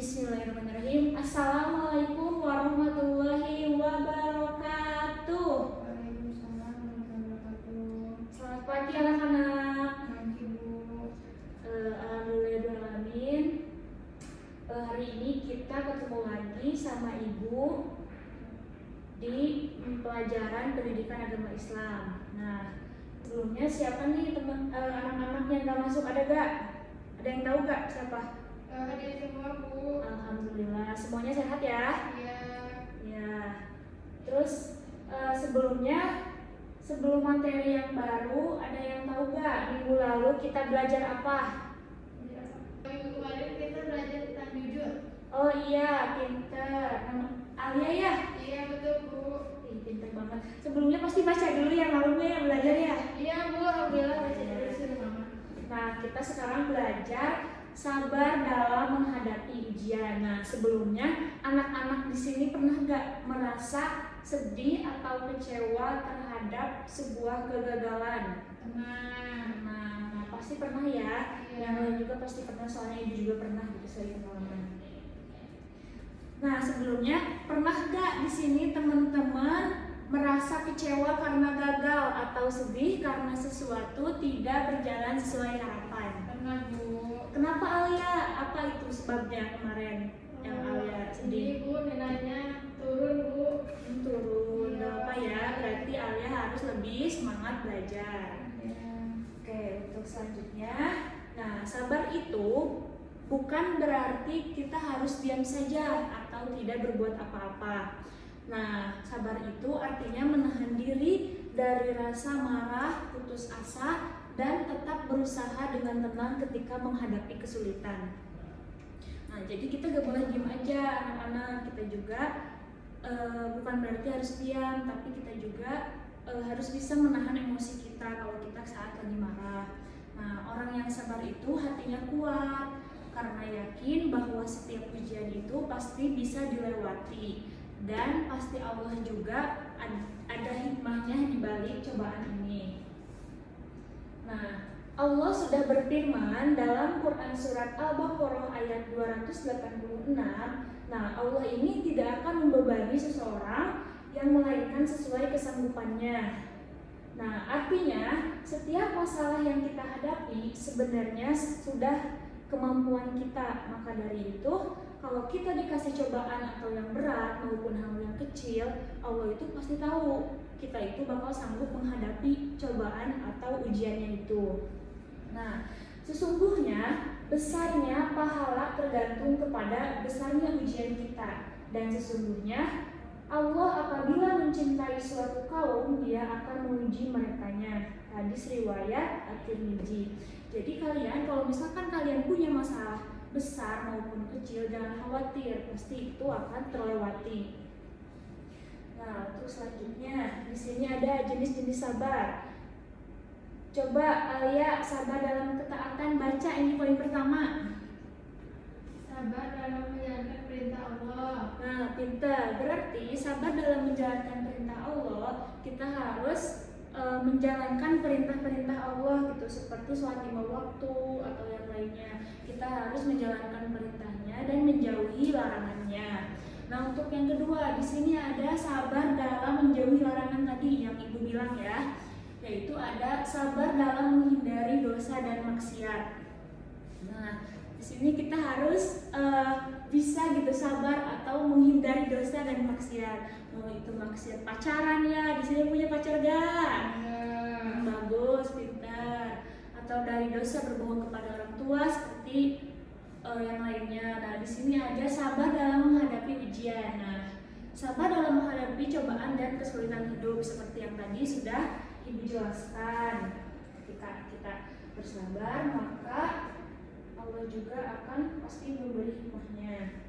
Bismillahirrahmanirrahim. Assalamualaikum warahmatullahi wabarakatuh. Waalaikumsalam warahmatullahi wabarakatuh. Selamat pagi anak-anak. Pagi Bu. Alhamdulillahirrahmanirrahim. Hari ini kita ketemu lagi sama Ibu di pelajaran pendidikan agama Islam. Nah, sebelumnya siapa nih teman anak-anak yang gak masuk, ada gak? Ada yang tahu gak siapa? Hadir semua Bu. Alhamdulillah, semuanya sehat ya? Iya. Ya. Terus sebelum materi yang baru, ada yang tahu gak minggu lalu kita belajar apa? Minggu kemarin kita belajar tentang jujur. Oh iya, pinter. Alia ya? Iya betul Bu. Ih, pinter banget. Sebelumnya pasti baca dulu ya, malamnya ya belajar ya? Iya Bu, alhamdulillah baca dulu sudah Mama. Nah, kita sekarang belajar sabar dalam menghadapi ujian. Nah, sebelumnya anak-anak di sini pernah gak merasa sedih atau kecewa terhadap sebuah kegagalan? Nah, pasti pernah ya. Iya. Yang lain juga pasti pernah, soalnya ibu juga pernah gitu saya pengalaman. Nah, sebelumnya pernah gak di sini teman-teman merasa kecewa karena gagal atau sedih karena sesuatu tidak berjalan sesuai harapan? Pernah Bu. Kenapa Alia? Apa itu sebabnya kemarin yang Alia sedih? Ini Bu, nilainya turun Bu. Turun. Iya. Apa ya? Berarti Alia harus lebih semangat belajar. Iya. Oke, untuk selanjutnya, nah sabar itu bukan berarti kita harus diam saja atau tidak berbuat apa-apa. Nah, sabar itu artinya menahan diri dari rasa marah, putus asa, dan tetap berusaha dengan tenang ketika menghadapi kesulitan. Nah, jadi kita gak boleh diam aja anak-anak. Kita juga bukan berarti harus diam, tapi kita juga harus bisa menahan emosi kita kalau kita saat lagi marah. Nah, orang yang sabar itu hatinya kuat karena yakin bahwa setiap ujian itu pasti bisa dilewati dan pasti Allah juga ada hikmahnya di balik cobaan ini. Nah, Allah sudah berfirman dalam Quran surat Al-Baqarah ayat 286. Nah, Allah ini tidak akan membebani seseorang yang melainkan sesuai kesanggupannya. Nah, artinya setiap masalah yang kita hadapi sebenarnya sudah kemampuan kita. Maka dari itu, kalau kita dikasih cobaan atau yang berat maupun hal yang kecil, Allah itu pasti tahu kita itu bakal sanggup menghadapi cobaan atau ujiannya itu. Nah, sesungguhnya besarnya pahala tergantung kepada besarnya ujian kita. Dan sesungguhnya Allah apabila mencintai suatu kaum, Dia akan menguji merekanya. Hadis riwayat At-Tirmidzi. Jadi kalian, kalau misalkan kalian punya masalah besar maupun kecil, jangan khawatir, pasti itu akan terlewati. Nah, untuk selanjutnya di sini ada jenis-jenis sabar. Coba Alia, sabar dalam ketaatan, baca ini poin pertama. Sabar dalam menjalankan perintah Allah. Nah, pintar. Berarti sabar dalam menjalankan perintah Allah, kita harus menjalankan perintah-perintah Allah gitu, seperti sholat 5 waktu atau yang lainnya. Kita harus menjalankan perintahnya dan menjauhi larangannya. Nah, untuk yang kedua di sini ada sabar dalam menjauhi larangan tadi yang ibu bilang ya, yaitu ada sabar dalam menghindari dosa dan maksiat. Nah, di sini kita harus bisa gitu sabar atau menghindari dosa dan maksiat. Mau itu maksiat pacaran ya, di sini punya pacar gak? Bagus, pintar. Atau dari dosa berbohong kepada orang tua seperti yang lainnya. Nah, di sini ada sabar dalam menghadapi ujian. Nah, sabar dalam menghadapi cobaan dan kesulitan hidup seperti yang tadi sudah ibu jelaskan. Ketika kita bersabar, maka Allah juga akan pasti memberi hikmahnya.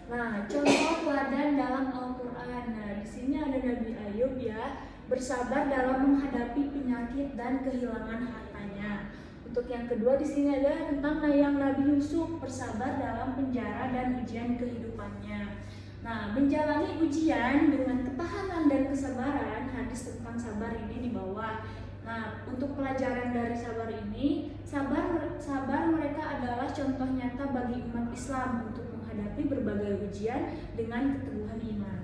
Nah, contoh teladan dalam Al-Quran. Nah, di sini ada Nabi Ayub ya, bersabar dalam menghadapi penyakit dan kehilangan hartanya. Untuk yang kedua di sini ada tentang yang Nabi Yusuf, bersabar dalam penjara dan ujian kehidupannya. Nah, menjalani ujian dengan ketahanan dan kesabaran, hadis tentang sabar ini di bawah. Nah, untuk pelajaran dari sabar ini, sabar mereka adalah contoh nyata bagi umat Islam untuk menghadapi berbagai ujian dengan keteguhan iman.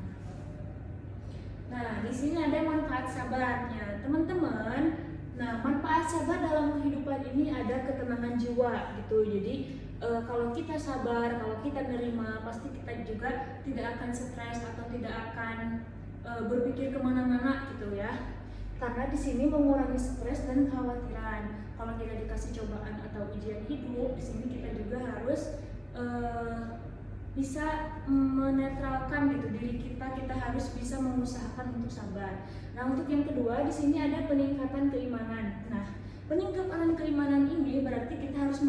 Nah, di sini ada manfaat sabarnya, teman-teman. Nah, manfaat sabar dalam kehidupan ini ada ketenangan jiwa gitu. Jadi kalau kita sabar, kalau kita nerima, pasti kita juga tidak akan stres atau tidak akan berpikir kemana-mana gitu ya. Karena di sini mengurangi stres dan kekhawatiran. Kalau kita dikasih cobaan atau ujian hidup, di sini kita juga harus bisa menetralkan gitu diri kita. Kita harus bisa mengusahakan untuk sabar. Nah, untuk yang kedua di sini ada peningkatan keimanan. Nah, peningkatan keimanan ini berarti kita harus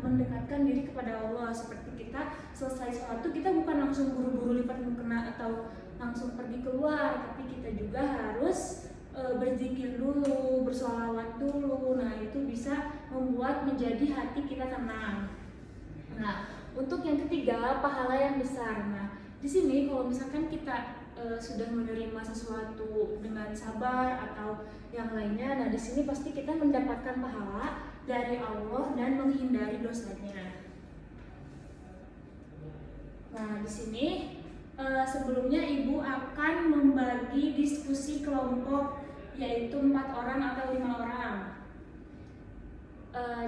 mendekatkan diri kepada Allah. Seperti kita selesai sholat itu kita bukan langsung buru-buru lipat mukena atau langsung pergi keluar, tapi kita juga harus berzikir dulu, bersolawat dulu. Nah, itu bisa membuat menjadi hati kita tenang. Nah, untuk yang ketiga, pahala yang besar. Nah, di sini kalau misalkan kita sudah menerima sesuatu dengan sabar atau yang lainnya, nah di sini pasti kita mendapatkan pahala dari Allah dan menghindari dosanya. Nah, di sini sebelumnya Ibu akan membagi diskusi kelompok, yaitu 4 orang atau 5 orang.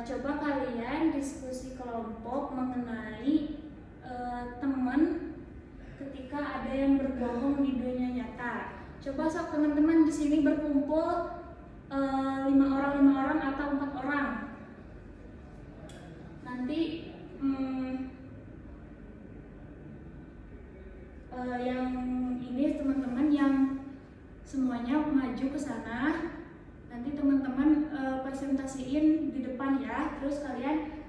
Coba kalian diskusi kelompok mengenai teman ketika ada yang berbohong di dunia nyata. Coba sok teman-teman di sini berkumpul 5 orang atau 4 orang. Nanti yang ini teman-teman yang semuanya maju ke sana. Nanti teman-teman presentasiin di depan ya. Terus kalian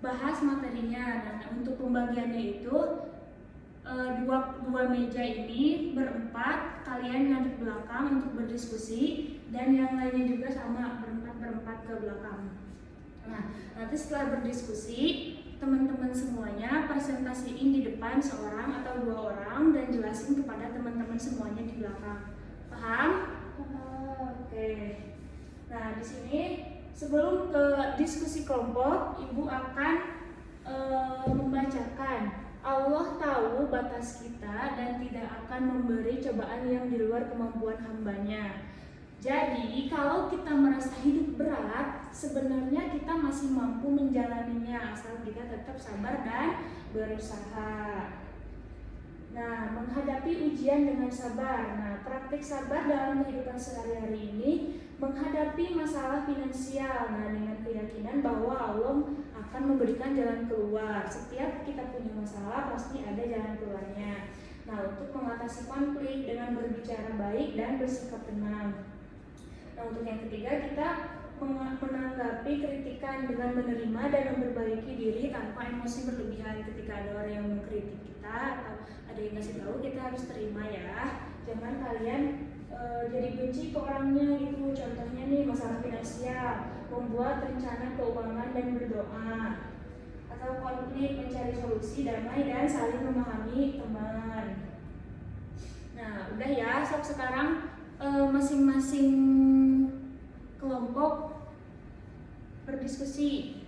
bahas materinya. Nah, untuk pembagiannya itu dua meja ini berempat, kalian yang di belakang untuk berdiskusi, dan yang lainnya juga sama berempat ke belakang. Nah, nanti setelah berdiskusi, teman-teman semuanya presentasiin di depan seorang atau 2 orang dan jelasin kepada teman-teman semuanya di belakang. Paham? Oke. Nah, di sini sebelum ke diskusi kelompok, Ibu akan membacakan. Allah tahu batas kita dan tidak akan memberi cobaan yang di luar kemampuan hambanya. Jadi kalau kita merasa hidup berat, sebenarnya kita masih mampu menjalaninya asal kita tetap sabar dan berusaha. Nah, menghadapi ujian dengan sabar. Nah, praktik sabar dalam kehidupan sehari-hari ini menghadapi masalah finansial. Nah, dengan keyakinan bahwa Allah akan memberikan jalan keluar. Setiap kita punya masalah pasti ada jalan keluarnya. Nah, untuk mengatasi konflik dengan berbicara baik dan bersikap tenang. Nah, untuk yang ketiga, kita menanggapi kritikan dengan menerima dan memperbaiki diri tanpa emosi berlebihan. Ketika ada orang yang mengkritik kita atau ada yang ngasih tahu, kita harus terima ya. Jangan kalian jadi benci ke orangnya gitu. Contohnya nih masalah finansial, membuat rencana keuangan dan berdoa. Atau konflik, mencari solusi damai dan saling memahami teman. Nah, udah ya, sekarang masing-masing kelompok berdiskusi.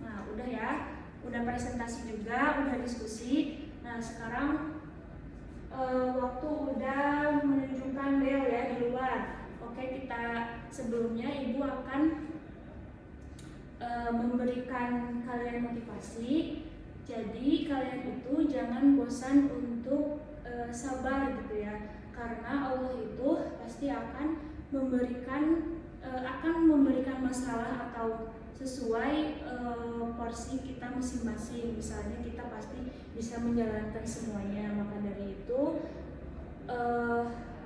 Nah, udah ya, udah presentasi juga, udah diskusi. Nah, sekarang waktu udah menunjukkan bel ya di luar. Oke, kita sebelumnya Ibu akan memberikan kalian motivasi. Jadi kalian itu jangan bosan untuk sabar gitu ya. Karena Allah itu pasti akan memberikan masalah atau sesuai porsi kita masing-masing. Misalnya kita pasti bisa menjalankan semuanya. Maka dari itu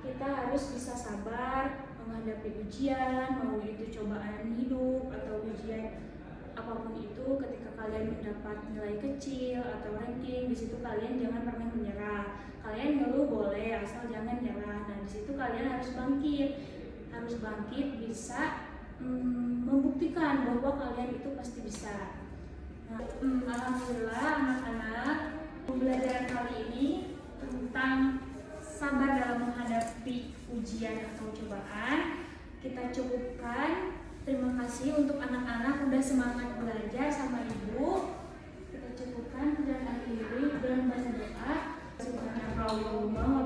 kita harus bisa sabar menghadapi ujian, mau itu cobaan hidup atau ujian apapun itu. Ketika kalian mendapat nilai kecil atau ranking, di situ kalian jangan pernah menyerah. Kalian ngeluh boleh, asal jangan nyerah. Nah, di situ kalian harus bangkit, bisa membuktikan bahwa kalian itu pasti bisa. Nah, alhamdulillah anak-anak, pembelajaran kali ini tentang sabar dalam menghadapi ujian atau cobaan kita cukupkan. Terima kasih untuk anak-anak udah semangat belajar sama Ibu. Kita cukupkan dan akhiri dengan baca doa. Subhanallah